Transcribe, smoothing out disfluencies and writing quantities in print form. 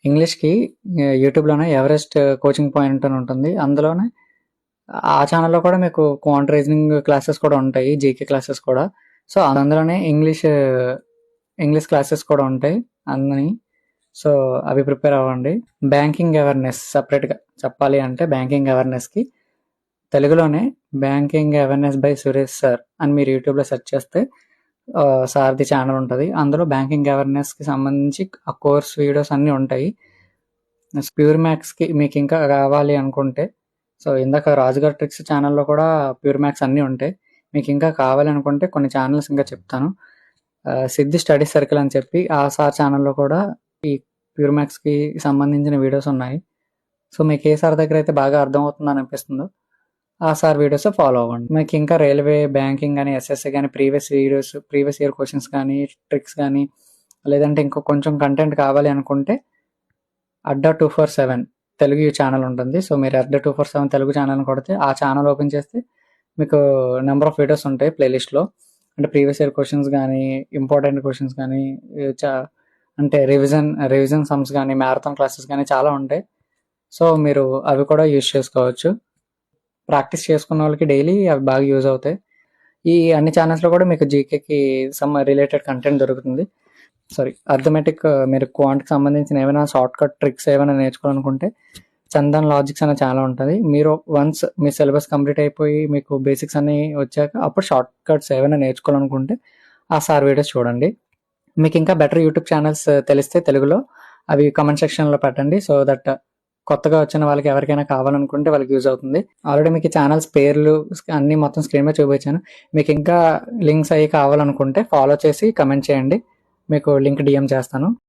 ఇంగ్లీష్‌కి యూట్యూబ్‌లోనే 'Everest coaching point' అని ఉంటుంది. అందులోనే ఆ ఛానెల్‌లో కూడా మీకు క్వాంట్ రీజనింగ్ క్లాసెస్ కూడా ఉంటాయి. జీకే క్లాసెస్ కూడా. సో, అందులోనే ఇంగ్లీష్ క్లాసెస్ కూడా ఉంటాయి అన్నీ. సో, అవి ప్రిపేర్ అవ్వండి. బ్యాంకింగ్ అవేర్‌నెస్ సెపరేట్‌గా చెప్పాలి అంటే బ్యాంకింగ్ అవేర్‌నెస్‌కి తెలుగులోనే 'banking awareness by Suresh sir' అని మీరు యూట్యూబ్‌లో సెర్చ్ చేస్తే సార్‌ది ఛానెల్ ఉంటది. అందులో బ్యాంకింగ్ అవేర్‌నెస్‌కి సంబంధించి ఆ కోర్స్ వీడియోస్ అన్నీ ఉంటాయి. ప్యూర్ మ్యాథ్స్‌కి మీకు ఇంకా కావాలి అనుకుంటే సో, ఇందాక రాజుగారి ట్రిక్స్ ఛానెల్‌లో కూడా ప్యూర్ మ్యాథ్స్ అన్నీ ఉంటాయి. మీకు ఇంకా కావాలి అనుకుంటే కొన్ని ఛానెల్స్ ఇంకా చెప్తాను. సిద్ధి స్టడీ సర్కిల్ అని చెప్పి ఆ సార్ ఛానెల్‌లో కూడా ఈ ప్యూర్ మ్యాథ్స్‌కి సంబంధించిన వీడియోస్ ఉన్నాయి. సో, మీకు ఏ సార్ దగ్గర అయితే బాగా అర్థమవుతుందని అనిపిస్తుందో ఆ సార్ వీడియోస్ ఫాలో అవ్వండి. మీకు ఇంకా రైల్వే, బ్యాంకింగ్ గాని, ఎస్ఎస్‌సి గాని ప్రీవియస్ ఇయర్ క్వెషన్స్ కానీ, ట్రిక్స్ కానీ లేదంటే ఇంకో కొంచెం కంటెంట్ కావాలి అనుకుంటే అడ్డా 247 తెలుగు ఛానల్ ఉంటుంది. సో, మీరు అడ్డా 247 తెలుగు ఛానల్‌ని కొడితే ఆ ఛానల్ ఓపెన్ చేస్తే మీకు నంబర్ ఆఫ్ వీడియోస్ ఉంటాయి ప్లేలిస్ట్‌లో. అంటే ప్రీవియస్ ఇయర్ క్వెషన్స్ గానీ, ఇంపార్టెంట్ క్వెషన్స్ గానీ, చ అంటే రివిజన్ సమ్స్ గానీ, మ్యారథాన్ క్లాసెస్ గానీ చాలా ఉంటాయి. సో, మీరు అవి కూడా యూజ్ చేసుకోవచ్చు. ప్రాక్టీస్ చేసుకున్న వాళ్ళకి డైలీ అవి బాగా యూజ్ అవుతాయి. ఈ అన్ని ఛానల్స్‌లో కూడా మీకు జీకేకి రిలేటెడ్ కంటెంట్ దొరుకుతుంది. అర్థమెటిక్ మీరు క్వాంట్‌కి సంబంధించిన ఏమైనా షార్ట్‌కట్ ట్రిక్స్ ఏమైనా నేర్చుకోవాలనుకుంటే చందన్ లాజిక్స్ అనే ఛానల్ ఉంటుంది. మీరు వన్స్ మీ సిలబస్ కంప్లీట్ అయిపోయి మీకు బేసిక్స్ అన్నీ వచ్చాక అప్పుడు షార్ట్ కట్స్ ఏమైనా నేర్చుకోవాలనుకుంటే ఆ సార్ వీడియోస్ చూడండి. మీకు ఇంకా బెటర్ యూట్యూబ్ ఛానల్స్ తెలిస్తే తెలుగులో అవి కామెంట్ సెక్షన్‌లో పెట్టండి. సో దట్ కొత్తగా వచ్చిన వాళ్ళకి ఎవరికైనా కావాలనుకుంటే వాళ్ళకి యూజ్ అవుతుంది. ఆల్రెడీ మీకు ఈ ఛానల్స్ పేర్లు అన్నీ మొత్తం స్క్రీన్ మీద చూపించాను. మీకు ఇంకా లింక్స్ అవి కావాలనుకుంటే ఫాలో చేసి కమెంట్ చేయండి. మీకు లింక్ డీఎం చేస్తాను.